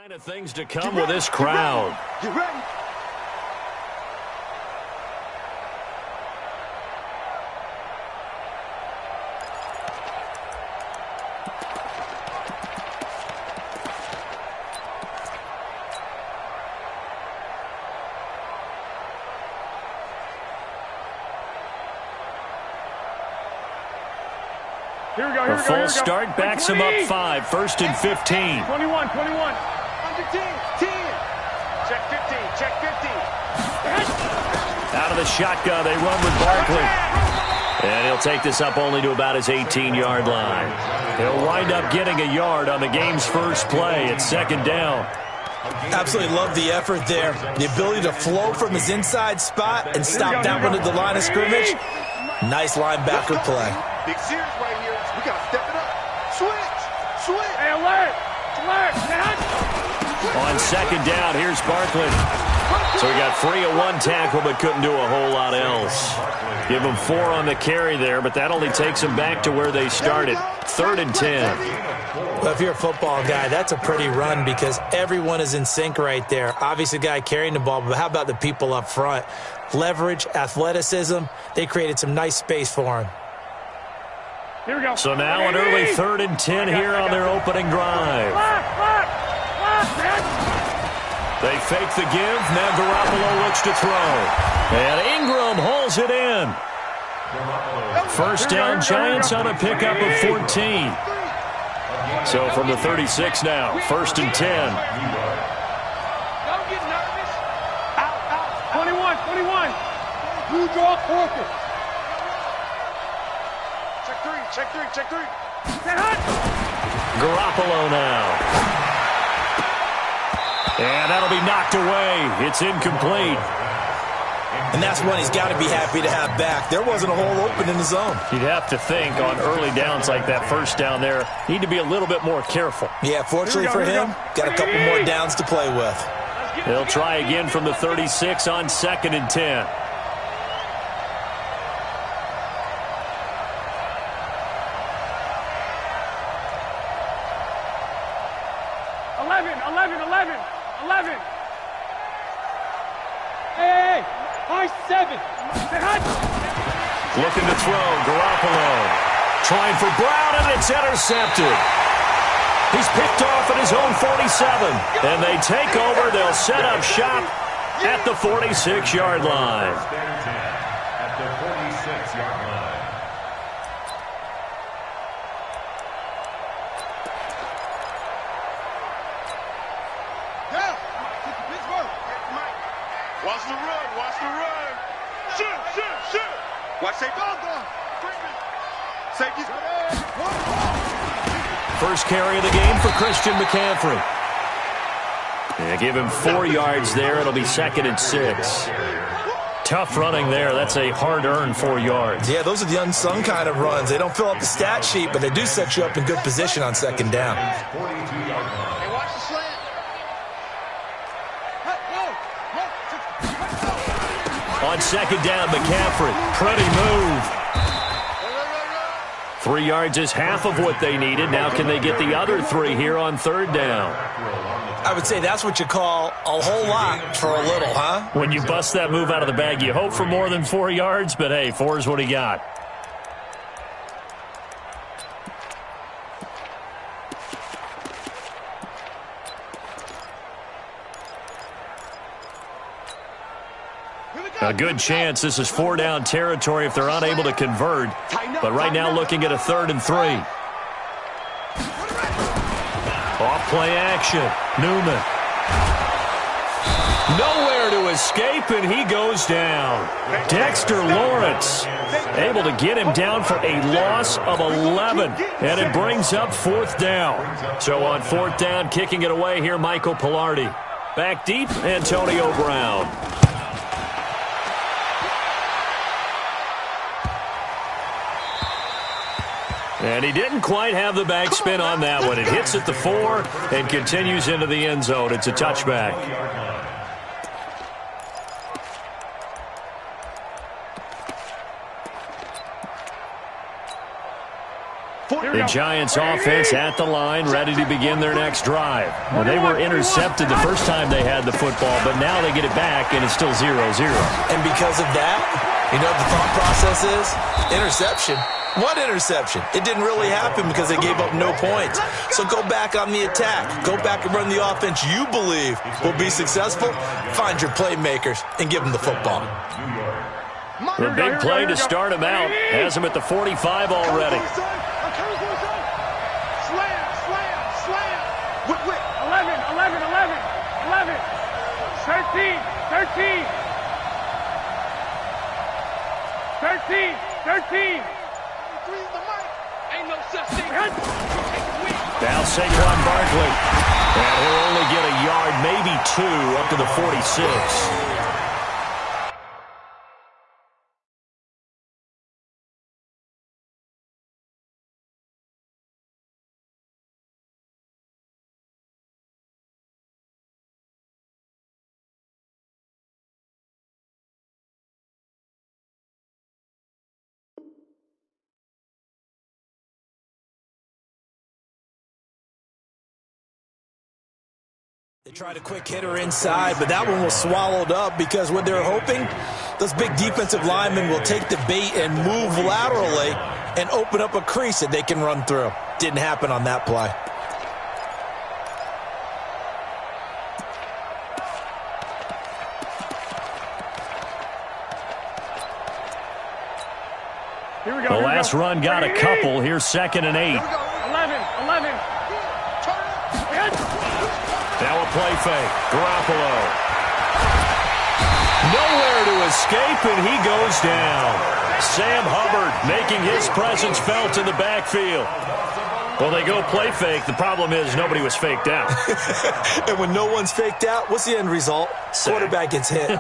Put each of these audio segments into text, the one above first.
Kind of things to come with this crowd. Get ready. Here we go, A full start backs him up 5, 1st and 15. 21. Under 10. 10. Check 15. Check 15. Out of the shotgun, they run with Barkley. And he'll take this up only to about his 18-yard line. He'll wind up getting a yard on the game's first play. It's 2nd down. Absolutely love the effort there. The ability to flow from his inside spot and stop that one at the line of scrimmage. Nice linebacker play. Big series right here. We got to step it up. Switch. Hey, alert. On 2nd down, here's Barkley. So he got free of one tackle but couldn't do a whole lot else. Give him 4 on the carry there, but that only takes him back to where they started. 3rd and 10. Well, if you're a football guy, that's a pretty run because everyone is in sync right there. Obviously, the guy carrying the ball, but how about the people up front? Leverage, athleticism, they created some nice space for him. Here we go. So now an early 3rd and 10 here on their opening drive. They fake the give. Now Garoppolo looks to throw. And Ingram hauls it in. 1st down, Giants on a pickup of 14. So from the 36 now, 1st and 10. Don't get nervous. Out. 21. You draw quarter. Check 3. Garoppolo now. And that'll be knocked away. It's incomplete. And that's one he's got to be happy to have back. There wasn't a hole open in the zone. You'd have to think on early downs like that 1st down there, need to be a little bit more careful. Yeah, fortunately for him, got a couple more downs to play with. They'll try again from the 36 on 2nd and 10. 11. Hey, high 7. Looking to throw, Garoppolo. Trying for Brown, and it's intercepted. He's picked off at his own 47. And they take over. They'll set up shop at the 46-yard line. At the 46-yard line. Watch the run. Shoot. Watch safety. Safety's First carry of the game for Christian McCaffrey. Yeah, give him 4 yards there. It'll be 2nd and 6. Tough running there. That's a hard-earned 4 yards. Yeah, those are the unsung kind of runs. They don't fill up the stat sheet, but they do set you up in good position on 2nd down. On 2nd down, McCaffrey. Pretty move. 3 yards is half of what they needed. Now can they get the other 3 here on 3rd down? I would say that's what you call a whole lot for a little, huh? When you bust that move out of the bag, you hope for more than 4 yards, but hey, 4 is what he got. A good chance this is 4-down territory if they're unable to convert. But right now looking at a 3rd and 3. Off play action. Newman. Nowhere to escape, and he goes down. Dexter Lawrence able to get him down for a loss of 11. And it brings up 4th down. So on 4th down, kicking it away here, Michael Pilardi. Back deep, Antonio Brown. And he didn't quite have the backspin on that one. It hits at the 4 and continues into the end zone. It's a touchback. The Giants offense at the line, ready to begin their next drive. Well, they were intercepted the first time they had the football, but now they get it back, and it's still 0-0. And because of that, you know what the thought process is? Interception. What interception? It didn't really happen because they gave up no points. So go back on the attack. Go back and run the offense you believe will be successful. Find your playmakers and give them the football. The big play to start him out has him at the 45 already. Slam, slam, slam. 11, 13. Ain't no such thing. Now Saquon Barkley. And he'll only get a yard, maybe 2, up to the 46. They tried a quick hitter inside, but that one was swallowed up because what they're hoping, those big defensive linemen will take the bait and move laterally and open up a crease that they can run through. Didn't happen on that play. Here we go. The last run got a couple. Here's 2nd and 8. 11. Now a play fake. Garoppolo. Nowhere to escape, and he goes down. Sam Hubbard making his presence felt in the backfield. Well, they go play fake. The problem is nobody was faked out. And when no one's faked out, what's the end result? Sack. Quarterback gets hit.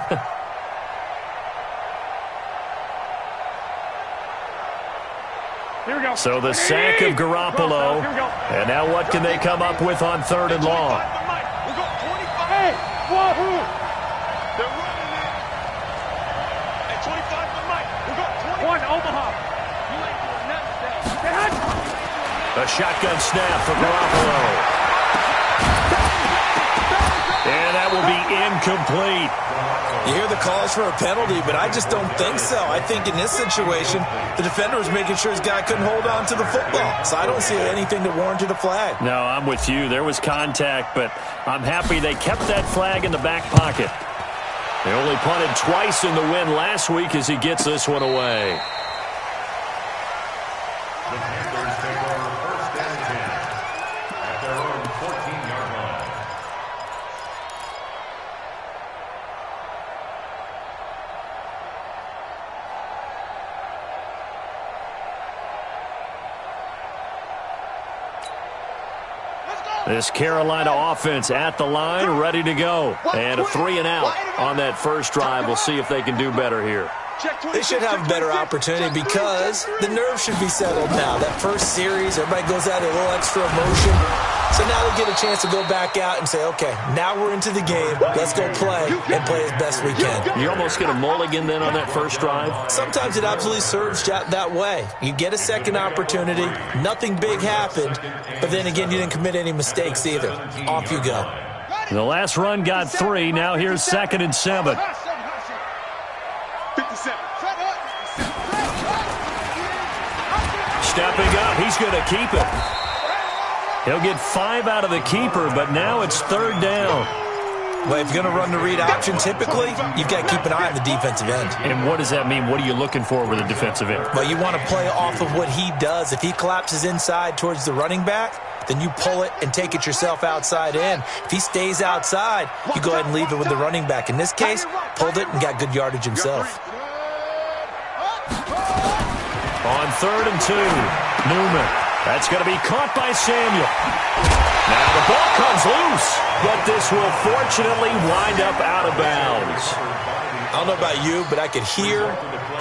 Here we go. So the sack of Garoppolo. Here we go. And now what can they come up with on 3rd and long? We'll go 25. Hey, wahoo! They're running it. At 25 for Mike. We'll go 20. One, Omaha. You ain't doing nothing, Dad. They had A shotgun snap for Garoppolo. And that will be incomplete. You hear the calls for a penalty, but I just don't think so. I think in this situation, the defender was making sure his guy couldn't hold on to the football. So I don't see anything that warranted a flag. No, I'm with you. There was contact, but I'm happy they kept that flag in the back pocket. They only punted twice in the win last week as he gets this one away. The Panthers take over 1st and 10 at their own 14-yard line. This Carolina offense at the line, ready to go. And a 3 and out on that first drive. We'll see if they can do better here. They should have a better opportunity because the nerves should be settled now. That first series, everybody goes out a little extra emotion. So now they get a chance to go back out and say, okay, now we're into the game. Let's go play and play as best we can. You almost get a mulligan then on that first drive? Sometimes it absolutely serves that way. You get a second opportunity. Nothing big happened. But then again, you didn't commit any mistakes either. Off you go. The last run got 3. Now here's 2nd and 7. 57. Stepping up, he's going to keep it. He'll get 5 out of the keeper, but now it's 3rd down. Well, if you're going to run the read option, typically, you've got to keep an eye on the defensive end. And what does that mean? What are you looking for with a defensive end? Well, you want to play off of what he does. If he collapses inside towards the running back, then you pull it and take it yourself outside in. If he stays outside, you go ahead and leave it with the running back. In this case, pulled it and got good yardage himself. On 3rd and 2, Newman. That's going to be caught by Samuel. Now the ball comes loose, but this will fortunately wind up out of bounds. I don't know about you, but I could hear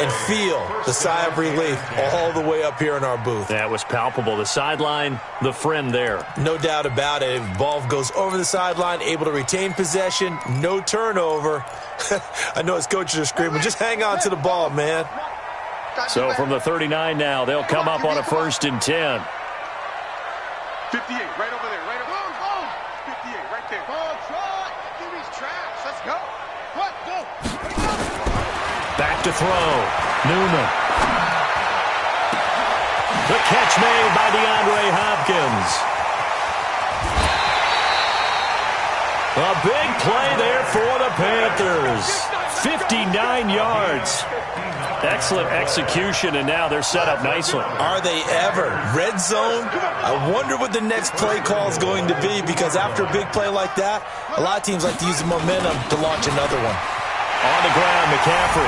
and feel the sigh of relief all the way up here in our booth. That was palpable. The sideline, the friend there. No doubt about it. Ball goes over the sideline, able to retain possession, no turnover. I know his coaches are screaming, just hang on to the ball, man. So from the 39 now, they'll come up on a 1st and 10. 58, right over there, right over there. 58, right there. Give me trash. Let's go. What? Go. Back to throw. Newman. The catch made by DeAndre Hopkins. A big play there for the Panthers. 59 yards. Excellent execution, and now they're set up nicely. Are they ever? Red zone? I wonder what the next play call is going to be, because after a big play like that, a lot of teams like to use the momentum to launch another one. On the ground, McCaffrey.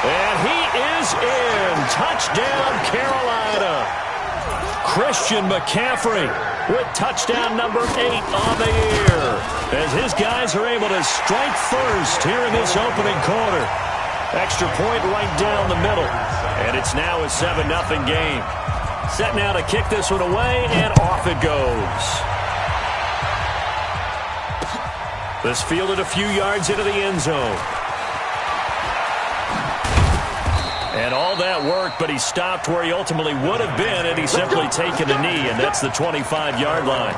And he is in. Touchdown, Carolina. Christian McCaffrey with touchdown number 8 on the year, as his guys are able to strike first here in this opening quarter. Extra point right down the middle, and it's now a 7-0 game. Set now to kick this one away, and off it goes. This fielded a few yards into the end zone. And all that work, but he stopped where he ultimately would have been had he simply taken a knee, and that's the 25-yard line.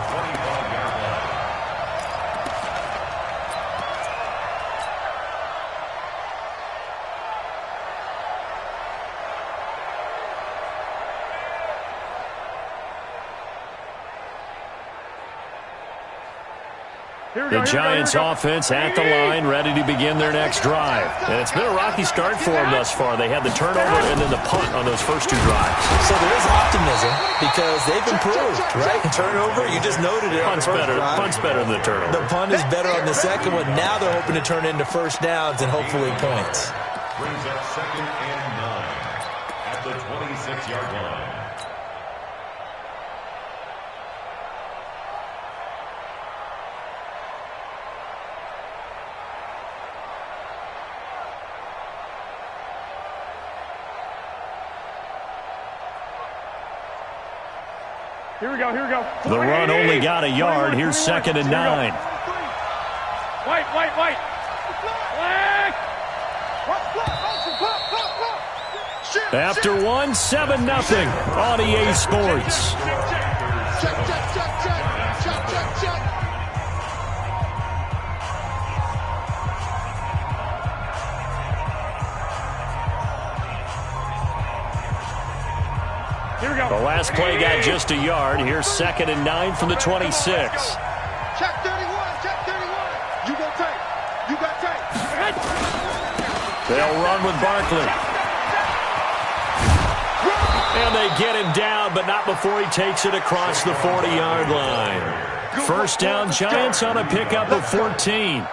The Giants offense at the line, ready to begin their next drive. And it's been a rocky start for them thus far. They had the turnover and then the punt on those first 2 drives. So there is optimism because they've improved, right? Turnover, you just noted it. Punt's better than the turnover. The punt is better on the second one. Now they're hoping to turn into first downs and hopefully points. Brings up 2nd and 9 at the 26-yard line. Here we go. The run only got a yard. Here's 2nd and 9. White. After one, 7-0 on EA Sports. The last play got just a yard. Here's 2nd and 9 from the 26. Check 31. You got tape. They'll run with Barkley. And they get him down, but not before he takes it across the 40-yard line. First down, Giants on a pickup of 14.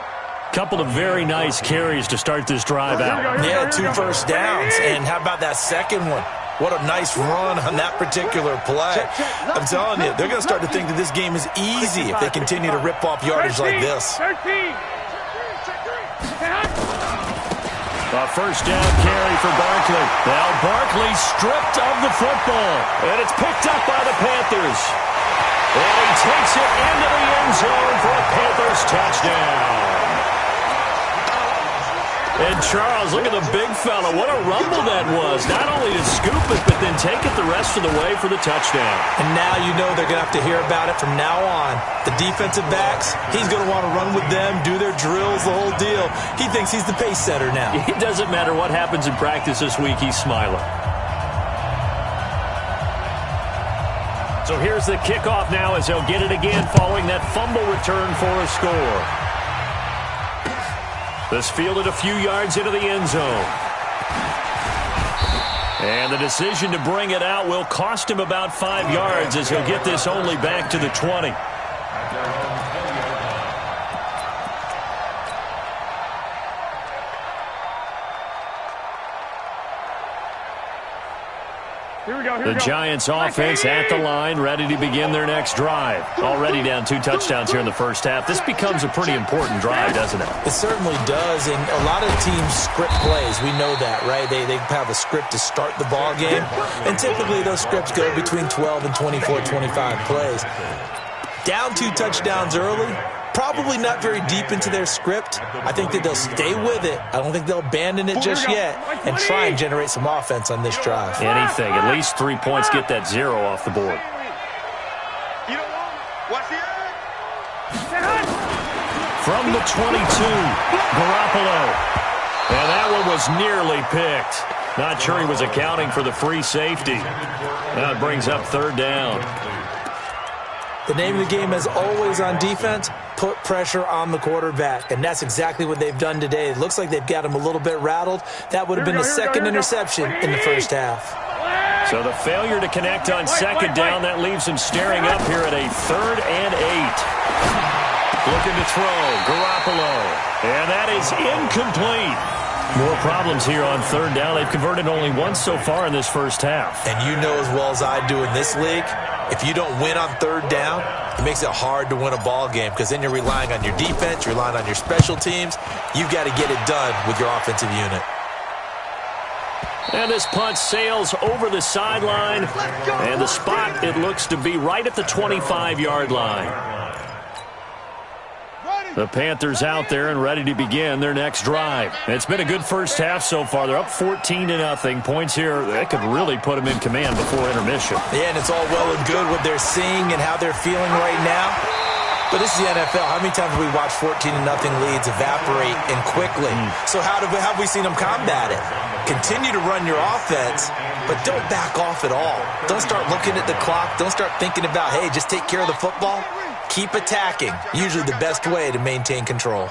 Couple of very nice carries to start this drive out. Yeah, 2 first downs. And how about that second one? What a nice run on that particular play. I'm telling you, they're going to start to think that this game is easy if they continue to rip off yardage like this. A first down carry for Barkley. Now Barkley stripped of the football, and it's picked up by the Panthers. And he takes it into the end zone for a Panthers touchdown. And Charles, look at the big fella. What a rumble that was. Not only to scoop it, but then take it the rest of the way for the touchdown. And now you know they're going to have to hear about it from now on. The defensive backs, he's going to want to run with them, do their drills, the whole deal. He thinks he's the pace setter now. It doesn't matter what happens in practice this week, he's smiling. So here's the kickoff now as they'll get it again following that fumble return for a score. This fielded a few yards into the end zone. And the decision to bring it out will cost him about 5 yards as he'll get this only back to the 20. The Giants offense at the line, ready to begin their next drive. Already down 2 touchdowns here in the first half. This becomes a pretty important drive, doesn't it? It certainly does, and a lot of teams script plays. We know that, right? They have a script to start the ball game, and typically those scripts go between 12 and 24, 25 plays. Down 2 touchdowns early, probably not very deep into their script. I think that they'll stay with it. I don't think they'll abandon it just yet and try and generate some offense on this drive. Anything. At least 3 points, get that 0 off the board. Watch the edge. From the 22, Garoppolo. And that one was nearly picked. Not sure he was accounting for the free safety. Now it brings up third down. The name of the game is always on defense, put pressure on the quarterback. And that's exactly what they've done today. It looks like they've got him a little bit rattled. That would have been the second interception in the first half. So the failure to connect on second down, that leaves him staring up here at a 3rd and 8. Looking to throw, Garoppolo. And that is incomplete. More problems here on third down. They've converted only once so far in this first half. And you know as well as I do in this league, if you don't win on third down, it makes it hard to win a ball game because then you're relying on your defense, you're relying on your special teams. You've got to get it done with your offensive unit. And this punt sails over the sideline. And the spot, it looks to be right at the 25-yard line. The Panthers out there and ready to begin their next drive. It's been a good first half so far. They're up 14-0. Points here, that could really put them in command before intermission. Yeah, and it's all well and good what they're seeing and how they're feeling right now. But this is the NFL. How many times have we watched 14-0 leads evaporate and quickly? So how have we seen them combat it? Continue to run your offense, but don't back off at all. Don't start looking at the clock. Don't start thinking about, hey, just take care of the football. Keep attacking. Usually the best way to maintain control.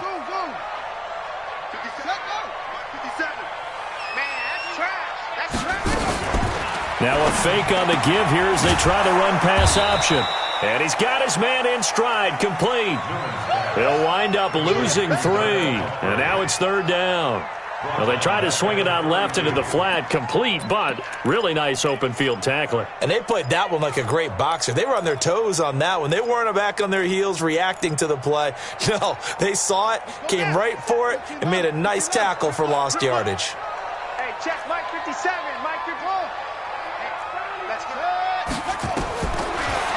Now a fake on the give here as they try the run-pass option. And he's got his man in stride, complete. They'll wind up losing 3. And now it's third down. Well, they try to swing it out left into the flat, complete, but really nice open field tackling. And they played that one like a great boxer. They were on their toes on that one. They weren't back on their heels reacting to the play. No, they saw it, came right for it, and made a nice tackle for lost yardage. Hey, check Mike 57. Mike, you're close. Let's go.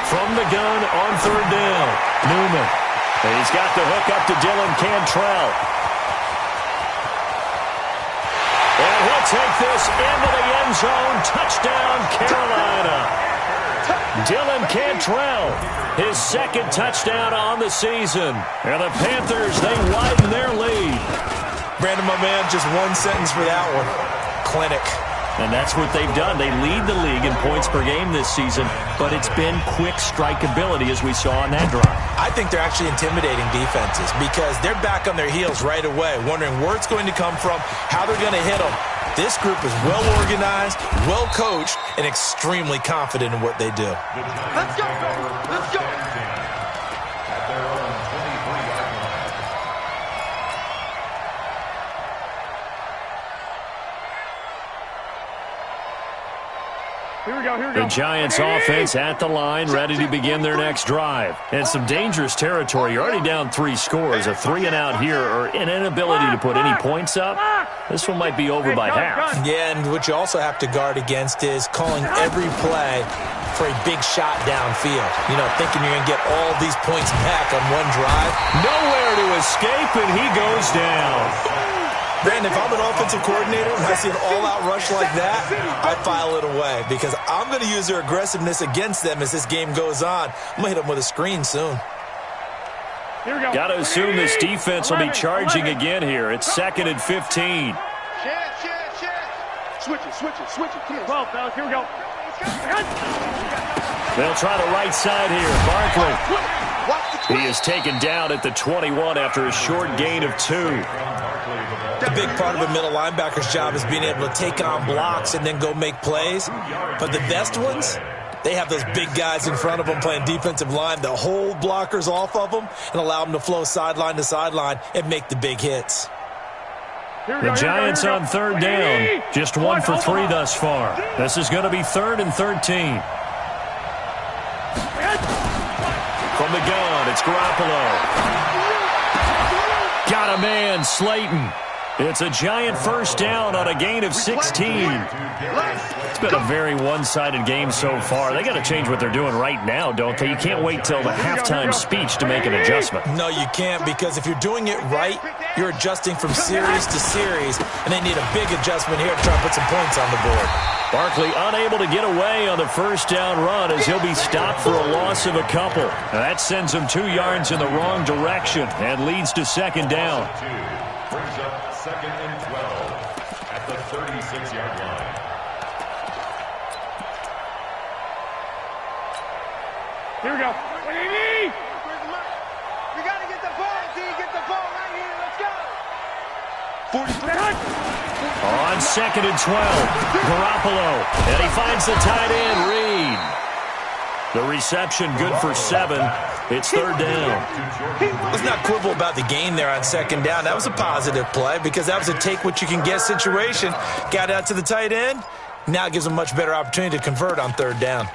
From the gun on third down, Newman. And he's got the hook up to Dylan Cantrell. And he'll take this into the end zone. Touchdown, Carolina. Dylan Cantrell, his second touchdown on the season. And the Panthers, they widen their lead. Brandon, my man, just one sentence for that one. Clinic. And that's what they've done. They lead the league in points per game this season, but it's been quick strikeability as we saw on that drive. I think they're actually intimidating defenses because they're back on their heels right away, wondering where it's going to come from, how they're going to hit them. This group is well organized, well coached, and extremely confident in what they do. Let's go, baby. Let's go. Here we go, here we go. The Giants offense at the line, ready to begin their next drive. And some dangerous territory. You're already down 3 scores. A 3-and-out here or an inability to put any points up. This one might be over by half. Yeah, and what you also have to guard against is calling every play for a big shot downfield. You know, thinking you're going to get all these points back on one drive. Nowhere to escape, and he goes down. Brandon, if I'm an offensive coordinator and I see an all-out rush like that, I file it away because I'm going to use their aggressiveness against them as this game goes on. I'm going to hit them with a screen soon. Here we go. Got to assume this defense will be charging again here. It's 2nd and 15. Switch it. Come on. 12, fellas, here we go. They'll try the right side here. Barkley. He is taken down at the 21 after a short gain of 2. A big part of a middle linebacker's job is being able to take on blocks and then go make plays. But the best ones, they have those big guys in front of them playing defensive line that hold blockers off of them and allow them to flow sideline to sideline and make the big hits. The Giants on third down, just 1 for 3 thus far. This is going to be 3rd and 13. From the gun, it's Garoppolo. Got a man, Slayton. It's a Giant first down on a gain of 16. It's been a very one-sided game so far. They got to change what they're doing right now, don't they? You can't wait till the halftime speech to make an adjustment. No, you can't, because if you're doing it right, you're adjusting from series to series, and they need a big adjustment here to try to put some points on the board. Barkley unable to get away on the first down run as he'll be stopped for a loss of a couple. That sends him 2 yards in the wrong direction and leads to second down. Brings up 2nd and 12 at the 36-yard line. Here we go. What do you need? We got to get the ball, D. Get the ball right here. Let's go. 43. On 2nd and 12, Garoppolo, and he finds the tight end, Reed. The reception good for 7. It's 3rd down. Let's not quibble about the gain there on 2nd down. That was a positive play because that was a take-what-you-can-get situation. Got out to the tight end. Now it gives them a much better opportunity to convert on 3rd down.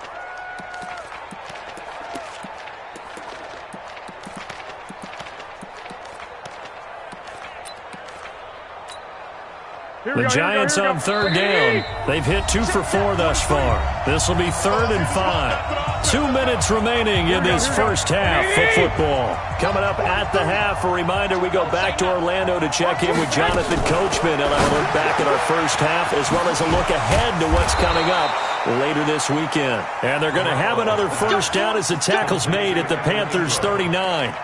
The Giants on 3rd down. They've hit 2 for 4 thus far. This will be 3rd and 5. 2 minutes remaining in this first half of football. Coming up at the half, a reminder we go back to Orlando to check in with Jonathan Coachman and I'll look back at our first half as well as a look ahead to what's coming up later this weekend. And they're going to have another first down as the tackle's made at the Panthers' 39.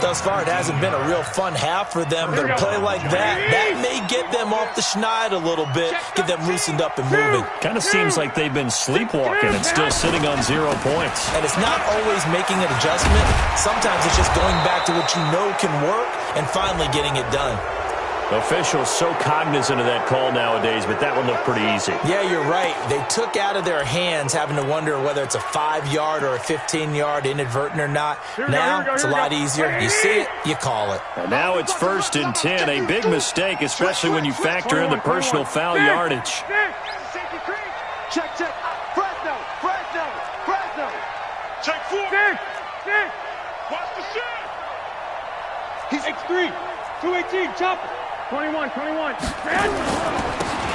Thus far, it hasn't been a real fun half for them, but a play like that may get them off the schneid a little bit, get them loosened up and moving. Kind of seems like they've been sleepwalking and still sitting on 0 points. And it's not always making an adjustment. Sometimes it's just going back to what you know can work and finally getting it done. Officials so cognizant of that call nowadays, but that one looked pretty easy. Yeah, you're right. They took out of their hands having to wonder whether it's a 5-yard or a 15-yard inadvertent or not. Now it's a lot easier. You see it, you call it. And now it's 1st and 10, a big mistake, especially when you factor in the personal foul yardage. Check. Fresno. Check 4. Watch the shot. He's X3. 218. Chopper. 21.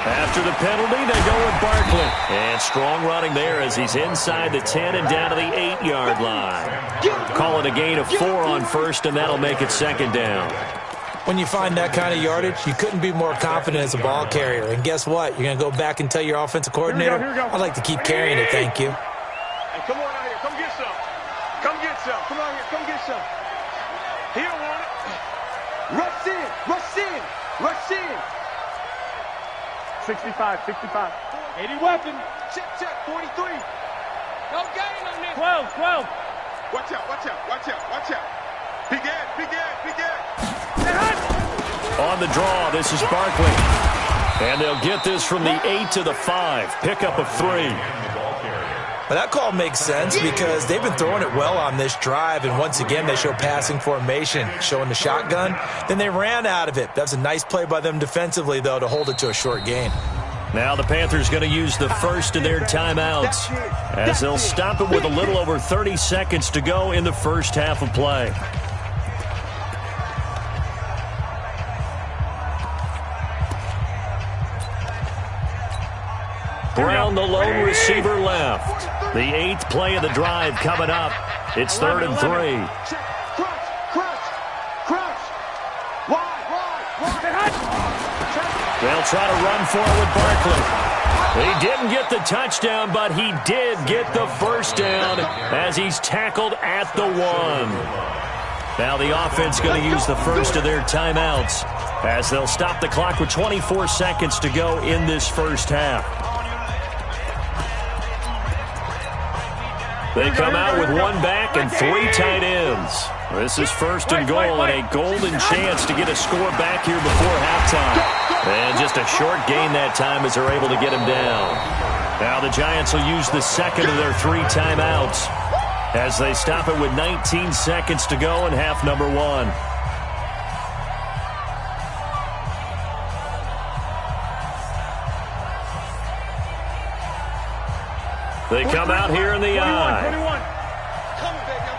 After the penalty, they go with Barkley. And strong running there as he's inside the 10 and down to the 8-yard line. Call it a gain of 4 on 1st, and that'll make it 2nd down. When you find that kind of yardage, you couldn't be more confident as a ball carrier. And guess what? You're going to go back and tell your offensive coordinator, Here we go. I'd like to keep carrying it, thank you. Hey, come on out here. Come get some. Come get some. Come on here. Come get some. He don't want it. Rush in. 65. 80 weapon. Check. 43. No gain on this. 12. Watch out. Big ad. On the draw, this is Barkley. And they'll get this from the 8 to the 5. Pickup of 3. But that call makes sense because they've been throwing it well on this drive, and once again they show passing formation, showing the shotgun. Then they ran out of it. That's a nice play by them defensively, though, to hold it to a short gain. Now the Panthers going to use the first of their timeouts as they'll stop it with a little over 30 seconds to go in the first half of play. Brown, the lone receiver, left. The 8th play of the drive coming up. It's 3rd and 3. Crush. Wide. They'll try to run for it with Barkley. He didn't get the touchdown, but he did get the first down as he's tackled at the 1. Now the offense going to use the first of their timeouts as they'll stop the clock with 24 seconds to go in this first half. They come out with 1 back and 3 tight ends. This is 1st and goal and a golden chance to get a score back here before halftime. And just a short gain that time as they're able to get him down. Now the Giants will use the second of their 3 timeouts as they stop it with 19 seconds to go in half number 1. They come out here in the eye. 21. Come, baby.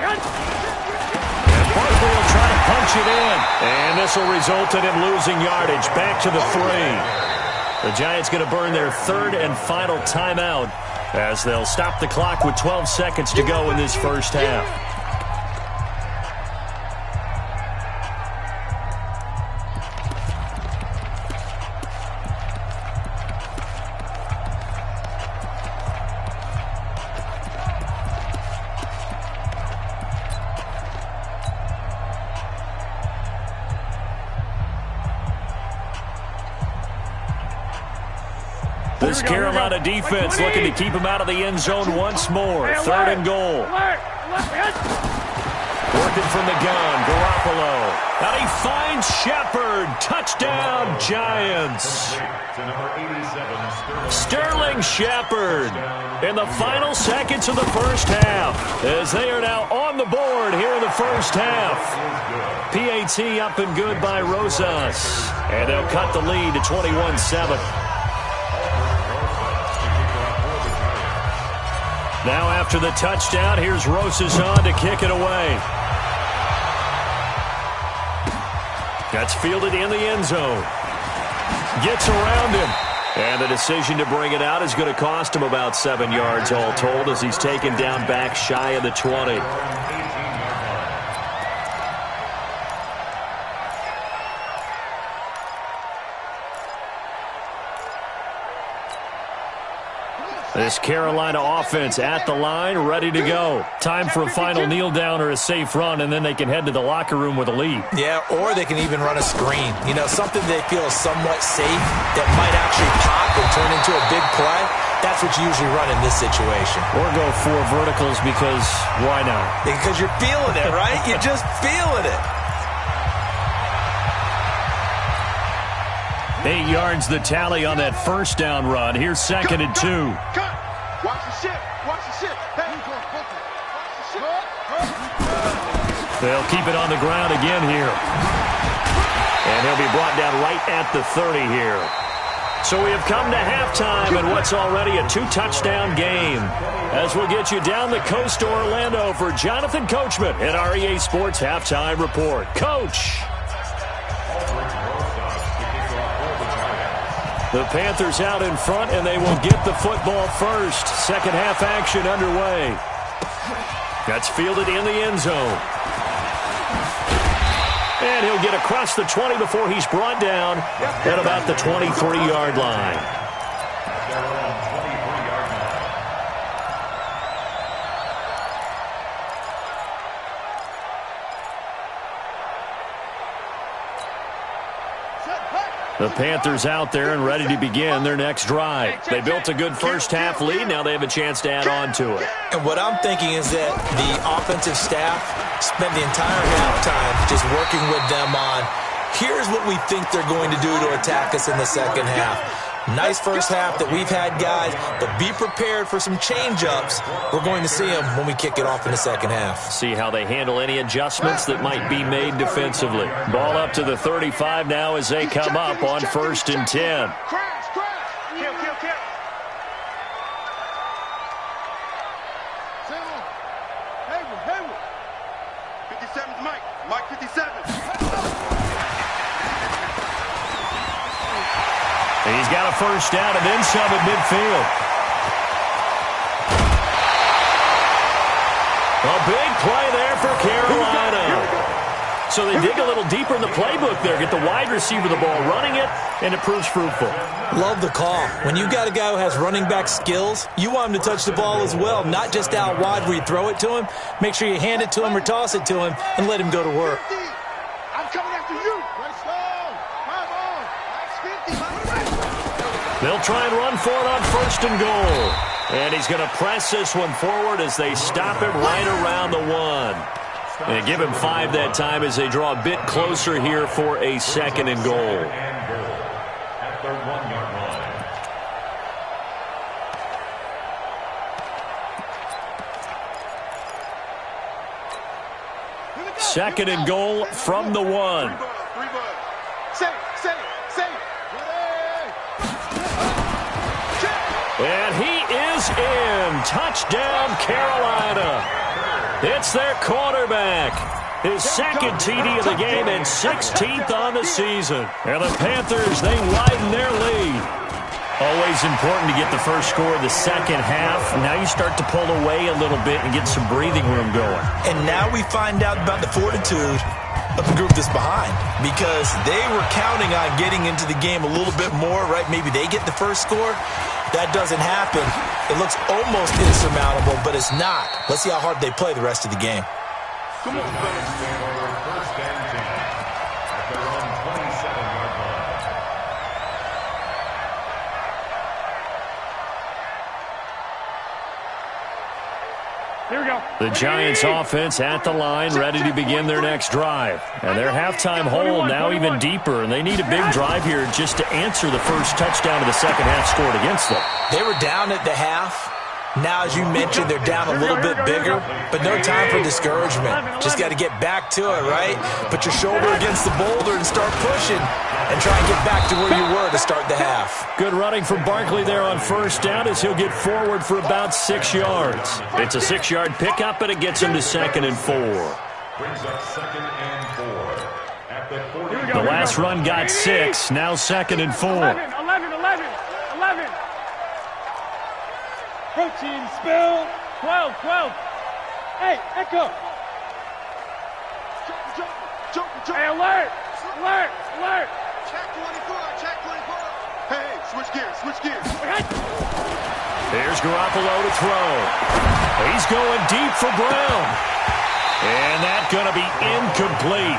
And Barkley will try to punch it in. And this will result in him losing yardage back to the 3. The Giants going to burn their 3rd and final timeout as they'll stop the clock with 12 seconds to go in this first half. This Carolina defense looking to keep him out of the end zone once more. 3rd and goal. Working from the gun, Garoppolo. And he finds Shepard. Touchdown, Giants. Sterling Shepard in the final seconds of the first half, as they are now on the board here in the first half. PAT up and good by Rosas. And they'll cut the lead to 21-7. Now after the touchdown, here's Rosas on to kick it away. That's fielded in the end zone. Gets around him. And the decision to bring it out is going to cost him about 7 yards all told, as he's taken down back shy of the 20. This Carolina offense at the line, ready to go. Time for a final kneel down or a safe run, and then they can head to the locker room with a lead. Yeah, or they can even run a screen. You know, something they feel is somewhat safe that might actually pop and turn into a big play. That's what you usually run in this situation. Or go 4 verticals because why not? Because you're feeling it, right? You're just feeling it. 8 yards the tally on that first down run. Here's 2nd and 2. Cut. Watch the ship. Watch the ship. Hey. They'll keep it on the ground again here. And he'll be brought down right at the 30 here. So we have come to halftime in what's already a 2-touchdown game. As we'll get you down the coast to Orlando for Jonathan Coachman at our EA Sports Halftime Report. Coach. The Panthers out in front, and they will get the football first. Second half action underway. That's fielded in the end zone. And he'll get across the 20 before he's brought down at about the 23-yard line. The Panthers out there and ready to begin their next drive. They built a good first-half lead. Now they have a chance to add on to it. And what I'm thinking is that the offensive staff spent the entire halftime just working with them on, here's what we think they're going to do to attack us in the second half. Nice first half that we've had, guys, but be prepared for some change-ups. We're going to see them when we kick it off in the second half. See how they handle any adjustments that might be made defensively. Ball up to the 35 now as they come up on 1st and 10. Crash. Kill. Hayward. 57's Mike. Mike 57. He's got a first down and then some at midfield. A big play there for Carolina. So they dig a little deeper in the playbook there, get the wide receiver the ball, running it, and it proves fruitful. Love the call. When you got a guy who has running back skills, you want him to touch the ball as well, not just out wide where you throw it to him. Make sure you hand it to him or toss it to him and let him go to work. I'm coming after you. They'll try and run for it on 1st and goal. And he's going to press this one forward as they stop him right around the 1. And give him 5 that time as they draw a bit closer here for a 2nd and goal. At their 1-yard line. 2nd and goal from the 1. And he is in. Touchdown, Carolina. It's their quarterback. His 2nd TD of the game and 16th on the season. And the Panthers, they widen their lead. Always important to get the first score of the second half. Now you start to pull away a little bit and get some breathing room going. And now we find out about the fortitude of the group that's behind, because they were counting on getting into the game a little bit more, right? Maybe they get the first score. That doesn't happen. It looks almost insurmountable, but it's not. Let's see how hard they play the rest of the game. Come on, fellas. 1st and 10 at their own 27-yard line. Here we go. The Giants offense at the line, ready to begin their next drive. And their halftime hole now even deeper, and they need a big drive here just to answer the first touchdown of the second half scored against them. They were down at the half. Now, as you mentioned, they're down a little bit bigger, but no time for discouragement. Just got to get back to it, right? Put your shoulder against the boulder and start pushing and try and get back to where you were to start the half. Good running from Barkley there on first down as he'll get forward for about 6 yards. It's a 6-yard pickup, but it gets him to 2nd and 4. Brings up 2nd and 4. At the 40. The last run got 6, now 2nd and 4. 11. Protein spill. 12. Hey, Echo. Jump. Hey, alert. Check 24. Hey, switch gears. There's Garoppolo to throw. He's going deep for Brown. And that's going to be incomplete.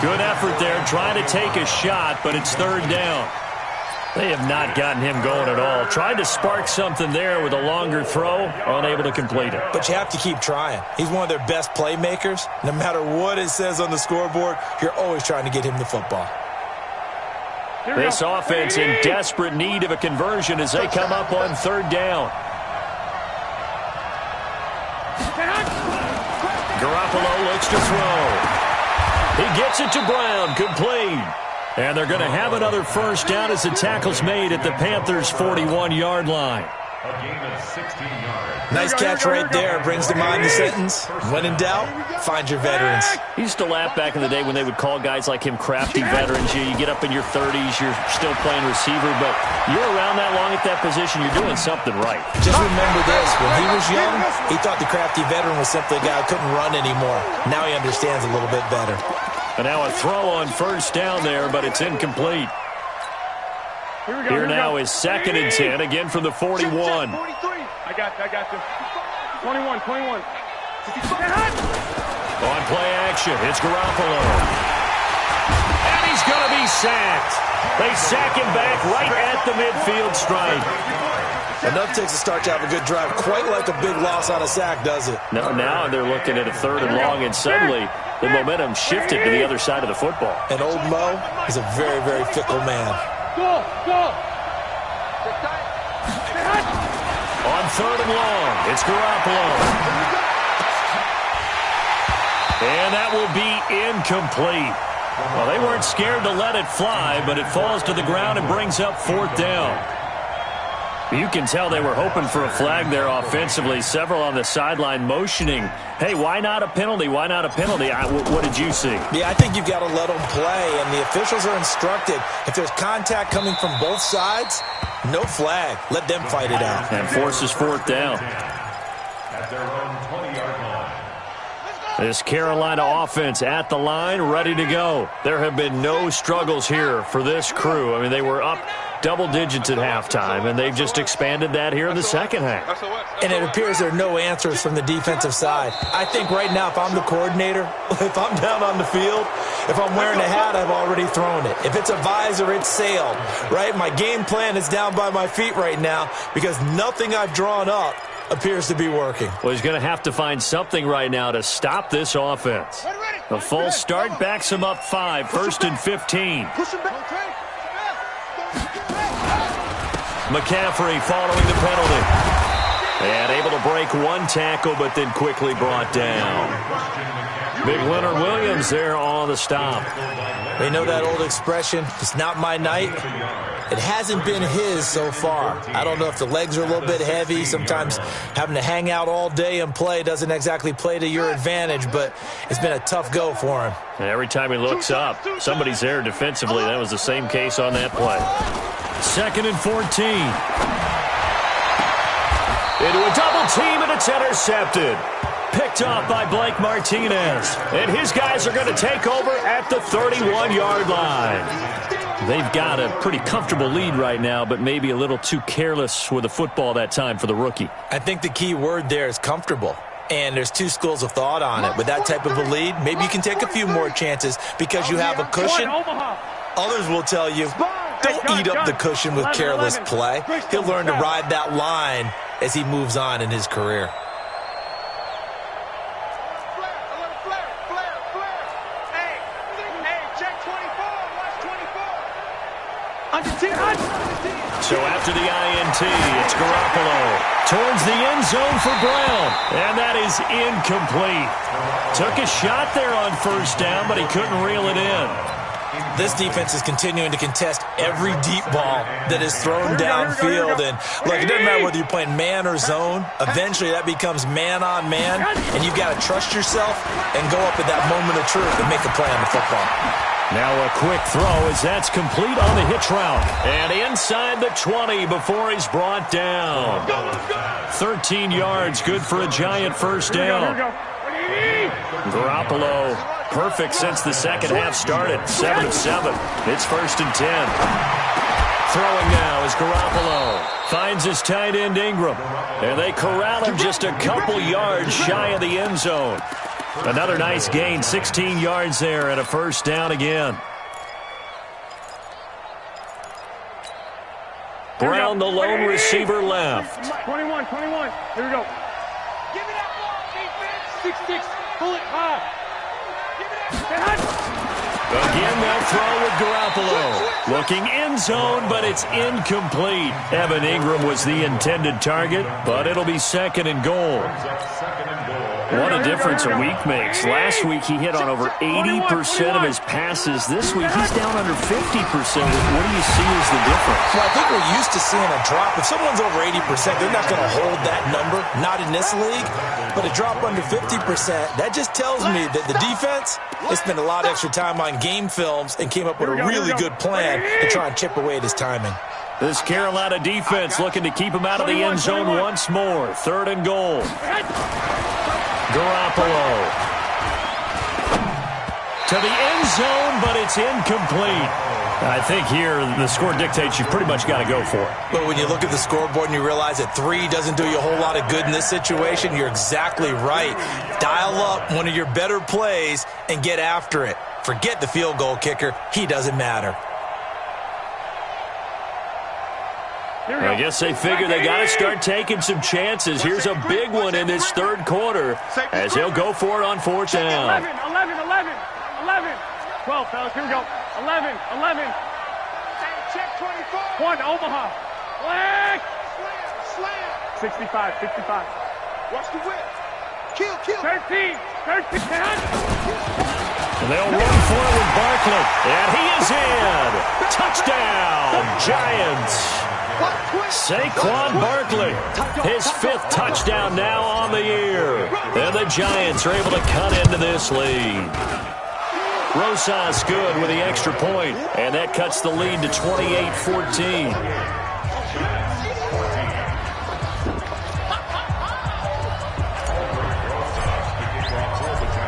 Good effort there trying to take a shot, but it's 3rd down. They have not gotten him going at all. Tried to spark something there with a longer throw, unable to complete it. But you have to keep trying. He's one of their best playmakers. No matter what it says on the scoreboard, you're always trying to get him the football. This offense in desperate need of a conversion as they come up on 3rd down. Garoppolo looks to throw. He gets it to Brown, complete. And they're going to have another first down as the tackle's made at the Panthers' 41-yard line. A gain of 16 yards. Nice catch right there. Brings to mind the sentence, when in doubt, find your veterans. He used to laugh back in the day when they would call guys like him crafty veterans. You get up in your 30s, you're still playing receiver, but you're around that long at that position, you're doing something right. Just remember this, when he was young, he thought the crafty veteran was simply a guy who couldn't run anymore. Now he understands a little bit better. And now a throw on first down there, but it's incomplete. Here now is 2nd and 10, again from the 41. 43. I got you. 21. On play action, it's Garoppolo. And he's going to be sacked. They sack him back right at the midfield stripe. Enough takes a start to have a good drive. Quite like a big loss on a sack, does it? No, now they're looking at a 3rd and long, and suddenly the momentum shifted to the other side of the football. And old Mo is a very, very fickle man. Go. On 3rd and long, it's Garoppolo. And that will be incomplete. Well, they weren't scared to let it fly, but it falls to the ground and brings up 4th down. You can tell they were hoping for a flag there offensively. Several on the sideline motioning, hey, why not a penalty? Why not a penalty? What did you see? Yeah, I think you've got to let them play, and the officials are instructed. If there's contact coming from both sides, no flag. Let them fight it out. And forces 4th down. At their own 20-yard line. This Carolina offense at the line, ready to go. There have been no struggles here for this crew. I mean, they were up double digits at halftime, and they've just expanded that here in the second half. And it appears there are no answers from the defensive side. I think right now, if I'm the coordinator, if I'm down on the field, if I'm wearing a hat, I've already thrown it. If it's a visor, it's sailed, right? My game plan is down by my feet right now because nothing I've drawn up appears to be working. Well, he's going to have to find something right now to stop this offense. The false start backs him up 5, 1st and 15. McCaffrey following the penalty. And able to break one tackle, but then quickly brought down. Big Leonard Williams there on the stop. They know that old expression, it's not my night. It hasn't been his so far. I don't know if the legs are a little bit heavy. Sometimes having to hang out all day and play doesn't exactly play to your advantage, but it's been a tough go for him. And every time he looks up, somebody's there defensively. That was the same case on that play. 2nd and 14. Into a double team, and it's intercepted. Picked off by Blake Martinez. And his guys are going to take over at the 31-yard line. They've got a pretty comfortable lead right now, but maybe a little too careless with the football that time for the rookie. I think the key word there is comfortable. And there's two schools of thought on it. With that type of a lead, maybe you can take a few more chances because you have a cushion. Others will tell you, don't eat up the cushion with careless play. He'll learn to ride that line as he moves on in his career. So after the INT, it's Garoppolo towards the end zone for Brown. And that is incomplete. Took a shot there on first down, but he couldn't reel it in. This defense is continuing to contest every deep ball that is thrown downfield. And look, it doesn't matter whether you're playing man or zone. Eventually, that becomes man on man, and you've got to trust yourself and go up at that moment of truth and make a play on the football. Now a quick throw as that's complete on the hitch route. And inside the 20 before he's brought down. 13 yards, good for a Giant first down. Garoppolo, perfect since the second half started. 7 of 7. It's 1st and 10. Throwing now is Garoppolo. Finds his tight end Ingram. And they corral him just a couple yards shy of the end zone. Another nice gain, 16 yards there and a first down again. Brown, the lone receiver, left. 21. Here we go. Give me that ball, defense. 6-6. Pull it high. Again, that throw with Garoppolo. Looking end zone, but it's incomplete. Evan Ingram was the intended target, but it'll be 2nd and goal. What a difference a week makes. Last week, he hit on over 80% of his passes. This week, he's down under 50%. What do you see as the difference? Well, I think we're used to seeing a drop. If someone's over 80%, they're not going to hold that number. Not in this league. But a drop under 50%, that just tells me that the defense, they spent a lot of extra time on game films and came up with a really good plan to try and chip away at his timing. This Carolina defense looking to keep him out of the end zone once more. 3rd and goal. Garoppolo to the end zone, but it's incomplete. I think here the score dictates you pretty much got to go for it. But when you look at the scoreboard and you realize that 3 doesn't do you a whole lot of good in this situation, you're exactly right. Dial up one of your better plays and get after it. Forget the field goal kicker. He doesn't matter. I guess they figure they got to start taking some chances. Here's a big one in this 3rd quarter as he'll go for it on 4th down. 11. 12, fellas, here we go. 11. Check 24. 1, Omaha. Flag. Slam. 65. Watch the whip. Kill. 13. And they'll run for it with Barkley. And he is in. Touchdown, Giants. Saquon Barkley, his 5th touchdown now on the year. And the Giants are able to cut into this lead. Rosas good with the extra point, and that cuts the lead to 28-14.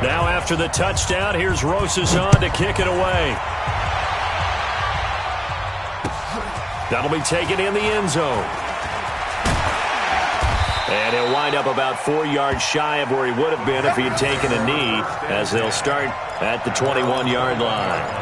Now after the touchdown, here's Rosas on to kick it away. That'll be taken in the end zone. And he'll wind up about 4 yards shy of where he would have been if he had taken a knee, as they'll start at the 21-yard line.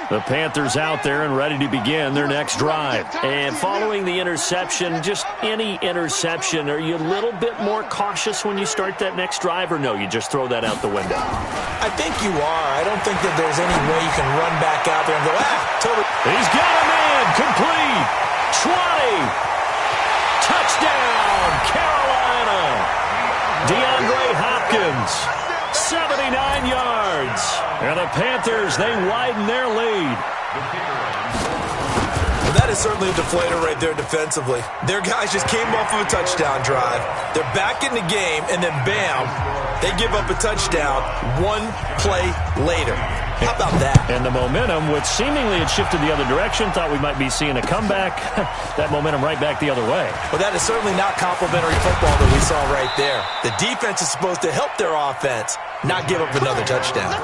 The Panthers out there and ready to begin their next drive. And following the interception, just any interception, are you a little bit more cautious when you start that next drive, or no, you just throw that out the window? I think you are. I don't think that there's any way you can run back out there and go, totally. He's got a man, complete, 20, touchdown, Carolina. DeAndre Hopkins, 79 yards. And the Panthers, they widen their lead. Well, that is certainly a deflator right there defensively. Their guys just came off of a touchdown drive. They're back in the game, and then bam, they give up a touchdown 1 play later. How about that? And the momentum, which seemingly had shifted the other direction, thought we might be seeing a comeback. That momentum right back the other way. Well, that is certainly not complimentary football that we saw right there. The defense is supposed to help their offense, not give up another touchdown.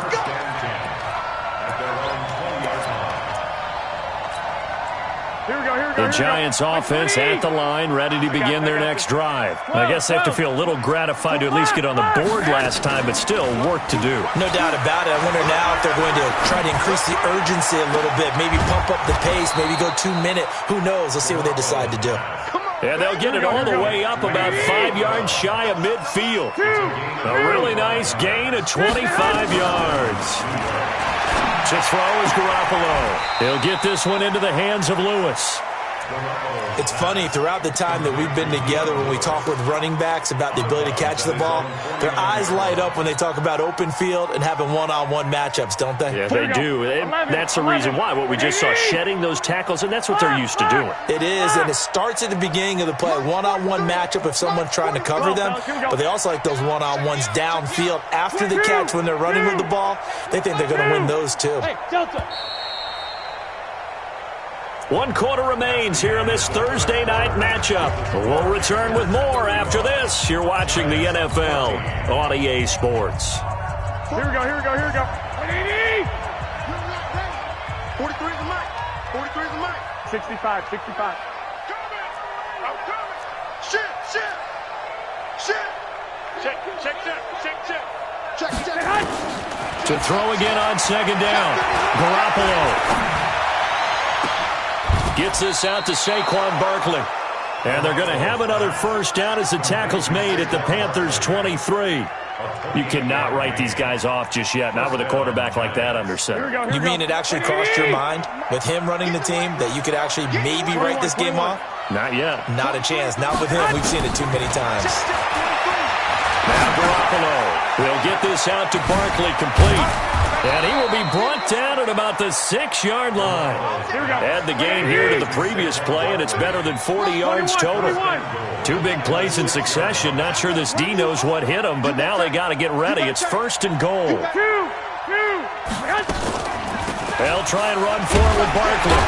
The Giants offense at the line, ready to begin their next drive. I guess they have to feel a little gratified to at least get on the board last time, but still work to do. No doubt about it. I wonder now if they're going to try to increase the urgency a little bit, maybe pump up the pace, maybe go 2-minute. Who knows? Let's see what they decide to do. And they'll get it all the way up about 5 yards shy of midfield. A really nice gain of 25 yards. To throw is Garoppolo. He'll get this one into the hands of Lewis. It's funny, throughout the time that we've been together, when we talk with running backs about the ability to catch the ball, their eyes light up when they talk about open field and having one-on-one matchups, don't they? Yeah, they do. And that's the reason why. What we just saw, shedding those tackles, and that's what they're used to doing. It is, and it starts at the beginning of the play. One-on-one matchup if someone's trying to cover them, but they also like those one-on-ones downfield after the catch when they're running with the ball. They think they're going to win those too. Hey, Delta. 1 quarter remains here in this Thursday night matchup. We'll return with more after this. You're watching the NFL on EA Sports. Here we go. 43 is the mic. 43 is the mic. 65. I'm coming. Shit. Check. To throw again on second down. Garoppolo gets this out to Saquon Barkley. And they're going to have another first down as the tackle's made at the Panthers' 23. You cannot write these guys off just yet, not with a quarterback like that under center. You mean it actually crossed your mind with him running the team that you could actually maybe write this game off? Not yet. Not a chance. Not with him. We've seen it too many times. Now Garoppolo will get this out to Barkley, complete. And he will be brought down at about the 6-yard line. Add the gain here to the previous play, and it's better than 40 yards total. 2 big plays in succession. Not sure this D knows what hit him, but now they got to get ready. It's 1st and goal. They'll try and run for it with Barkley.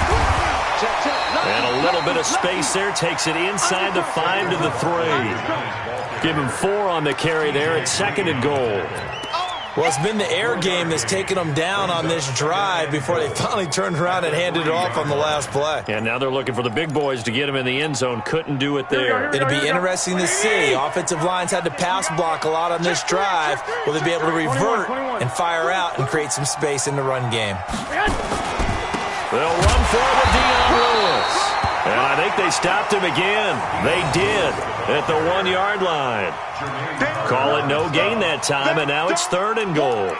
And a little bit of space there. Takes it inside the 5 to the 3. Give him 4 on the carry there at 2nd and goal. Well, it's been the air game that's taken them down on this drive before they finally turned around and handed it off on the last play. And now they're looking for the big boys to get him in the end zone. Couldn't do it there. It'll be interesting to see. Offensive lines had to pass block a lot on this drive. Will they be able to revert and fire out and create some space in the run game? They'll run for it with Dion Lewis. And I think they stopped him again. They did at the 1-yard line. Call it no gain that time, and now it's 3rd and goal.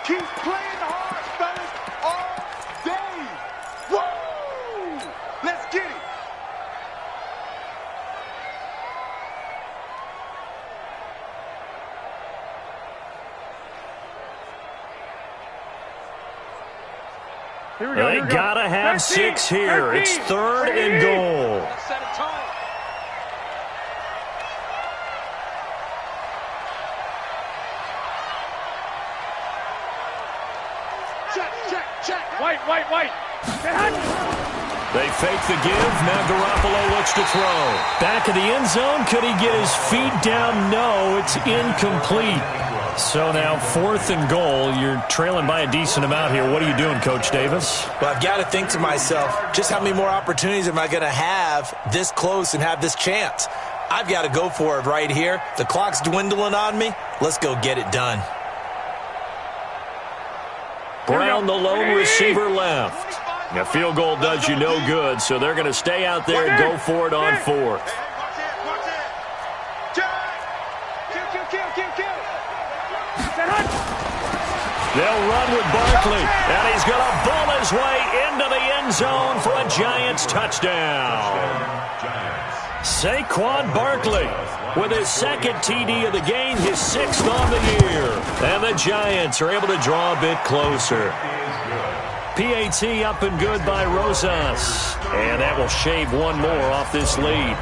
Keep playing hard, fellas, all day. Woo! Let's get it. They gotta have 6 here. It's 3rd and goal. Set a tone. Check. White. They fake the give. Now Garoppolo looks to throw. Back of the end zone. Could he get his feet down? No, it's incomplete. So now 4th and goal. You're trailing by a decent amount here. What are you doing, Coach Davis? Well, I've got to think to myself, just how many more opportunities am I going to have this close and have this chance? I've got to go for it right here. The clock's dwindling on me. Let's go get it done. Brown, the lone receiver, left. A field goal does you no good, so they're going to stay out there and go for it on 4th. They'll run with Barkley, and he's going to bull his way into the end zone for a Giants touchdown. Saquon Barkley with his 2nd TD of the game, his 6th on the year. And the Giants are able to draw a bit closer. PAT up and good by Rosas. And that will shave 1 more off this lead.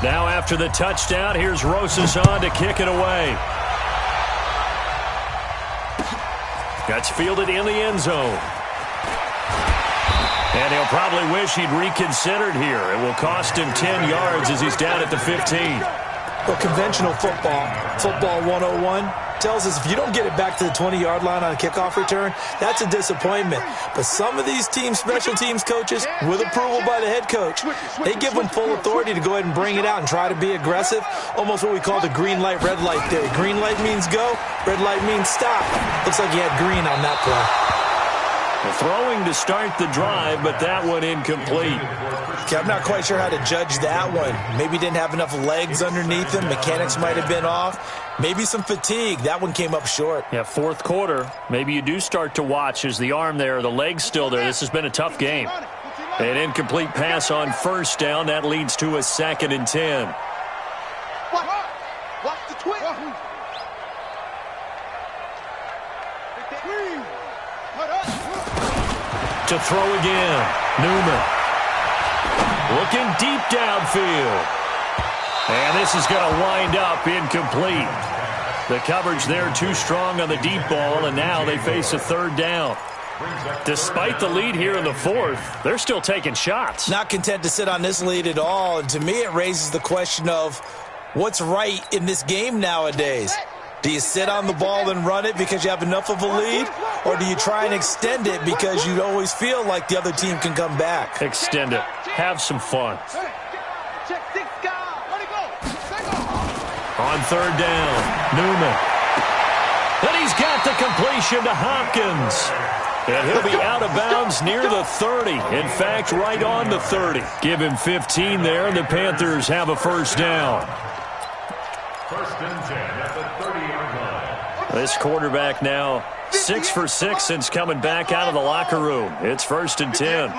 Now after the touchdown, here's Rosas on to kick it away. That's fielded in the end zone. And he'll probably wish he'd reconsidered here. It will cost him 10 yards as he's down at the 15. Well, conventional football 101, tells us if you don't get it back to the 20-yard line on a kickoff return, that's a disappointment. But some of these teams, special teams coaches, with approval by the head coach, they give them full authority to go ahead and bring it out and try to be aggressive, almost what we call the green light, red light theory. Green light means go, red light means stop. Looks like he had green on that play. Throwing to start the drive, but that one incomplete. Okay, I'm not quite sure how to judge that one. Maybe didn't have enough legs underneath him. Mechanics might have been off. Maybe some fatigue. That one came up short. Yeah, fourth quarter. Maybe you do start to watch as the arm there, the leg's still there. This has been a tough game. An incomplete pass on first down. That leads to a 2nd and 10. Watch the twist. To throw again. Newman. Looking deep downfield. And this is going to wind up incomplete. The coverage there too strong on the deep ball, and now they face a 3rd down. Despite the lead here in the 4th, they're still taking shots. Not content to sit on this lead at all. And to me, it raises the question of what's right in this game nowadays. Do you sit on the ball and run it because you have enough of a lead? Or do you try and extend it because you always feel like the other team can come back? Extend it. Have some fun. On 3rd down, Newman. And he's got the completion to Hopkins. And he'll be out of bounds near the 30. In fact, right on the 30. Give him 15 there, and the Panthers have a 1st down. 1st and 10 at the 30-yard line. This quarterback now 6 for 6 since coming back out of the locker room. It's 1st and 10.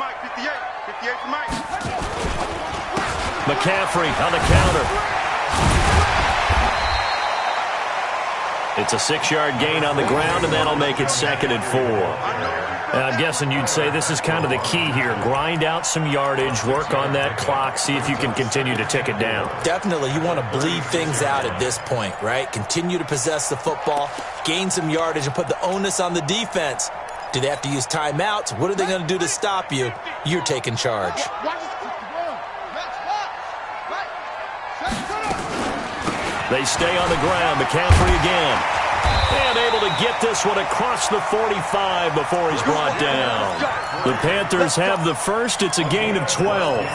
McCaffrey on the counter. It's a 6-yard gain on the ground, and that'll make it 2nd and 4. I'm guessing you'd say this is kind of the key here. Grind out some yardage, work on that clock, see if you can continue to tick it down. Definitely. You want to bleed things out at this point, right? Continue to possess the football, gain some yardage, and put the onus on the defense. Do they have to use timeouts? What are they going to do to stop you? You're taking charge. They stay on the ground. McCaffrey again. And able to get this one across the 45 before he's brought down. The Panthers have the first. It's a gain of 12.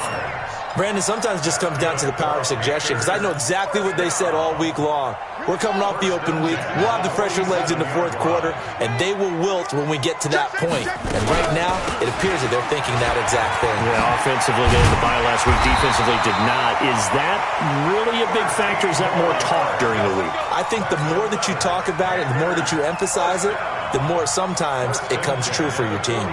Brandon, sometimes it just comes down to the power of suggestion, because I know exactly what they said all week long. We're coming off the open week. We'll have the fresher legs in the 4th quarter, and they will wilt when we get to that point. And right now, it appears that they're thinking that exact thing. Yeah, offensively, they had the bye last week. Defensively, did not. Is that really a big factor? Is that more talk during the week? I think the more that you talk about it, the more that you emphasize it, the more sometimes it comes true for your team.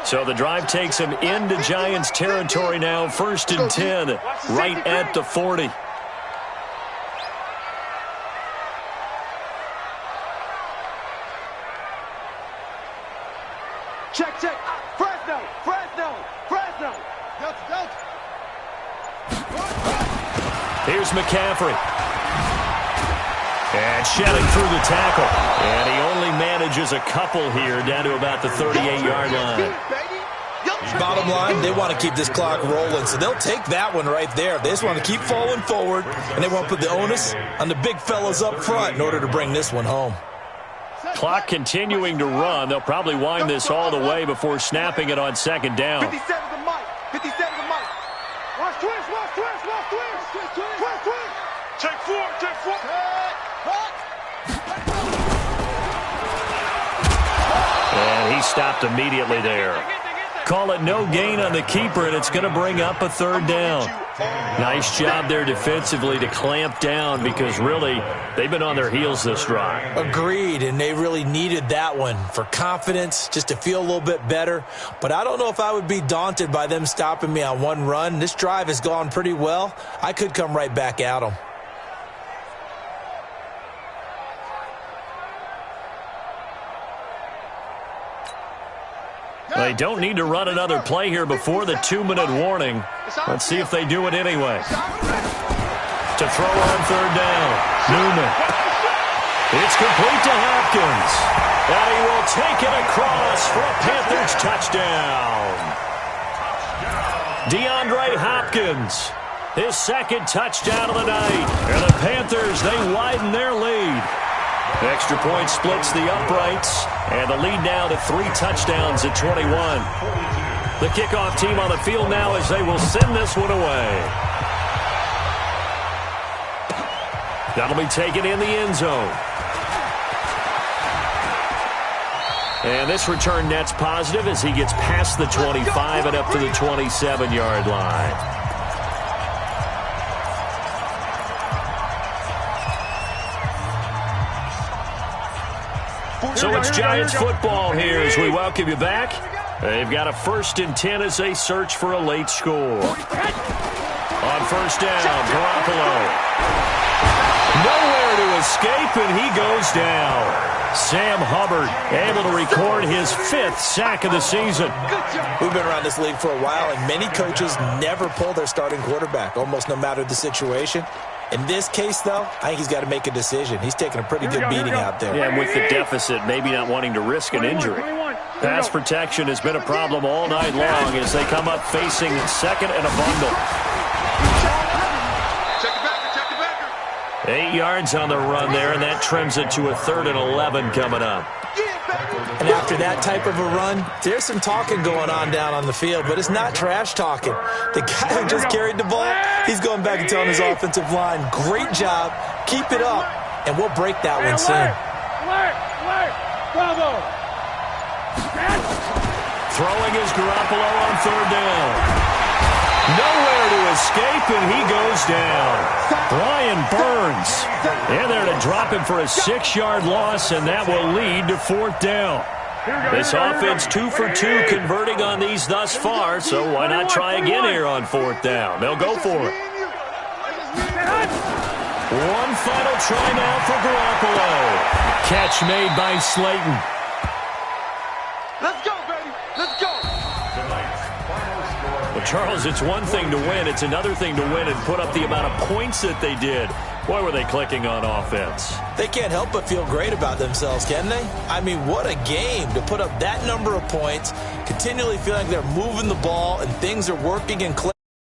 So the drive takes him into Giants territory now. 1st and 10, right at the 40. Check. Fresno. Here's McCaffrey. And shedding through the tackle. And he only manages a couple here down to about the 38-yard line. Bottom line, they want to keep this clock rolling, so they'll take that one right there. They just want to keep falling forward, and they want to put the onus on the big fellas up front in order to bring this one home. Clock continuing to run. They'll probably wind this all the way before snapping it on 2nd down. 57 to Mike. Watch twist. Take four. And he stopped immediately there. Call it no gain on the keeper, and it's going to bring up a 3rd down. Nice job there defensively to clamp down, because really they've been on their heels this drive. Agreed, and they really needed that one for confidence, just to feel a little bit better. But I don't know if I would be daunted by them stopping me on one run. This drive has gone pretty well. I could come right back at them. They don't need to run another play here before the 2-minute warning. Let's see if they do it anyway. To throw on 3rd down, Newman. It's complete to Hopkins. And he will take it across for a Panthers touchdown. DeAndre Hopkins, his 2nd touchdown of the night. And the Panthers, they widen their lead. Extra point splits the uprights, and the lead now to 3 touchdowns at 21. The kickoff team on the field now as they will send this one away. That'll be taken in the end zone. And this return net's positive as he gets past the 25 and up to the 27-yard line. So it's Giants football here as we welcome you back. They've got a 1st and 10 as they search for a late score. On first down, Garoppolo. Nowhere to escape, and he goes down. Sam Hubbard able to record his 5th sack of the season. We've been around this league for a while, and many coaches never pull their starting quarterback, almost no matter the situation. In this case, though, I think he's got to make a decision. He's taking a pretty good beating out there. Yeah, and with the deficit, maybe not wanting to risk an injury. Pass protection has been a problem all night long as they come up facing 2nd and a bundle. 8 yards on the run there, and that trims it to a 3rd and 11 coming up. And after that type of a run, there's some talking going on down on the field, but it's not trash talking. The guy who just carried the ball, he's going back and telling his offensive line, great job, keep it up, and we'll break that one soon. Bravo. Throwing is Garoppolo on 3rd down. Nowhere to escape, and he goes down. Brian Burns in there to drop him for a 6-yard loss, and that will lead to 4th down. This offense 2 for 2 converting on these thus far, so why not try again here on 4th down? They'll go for it. One final try now for Garoppolo. Catch made by Slayton. Let's go, baby. Let's go. Well, Charles, it's one thing to win. It's another thing to win and put up the amount of points that they did. Boy, were they clicking on offense. They can't help but feel great about themselves, can they? I mean, what a game to put up that number of points, continually feeling like they're moving the ball and things are working and clicking.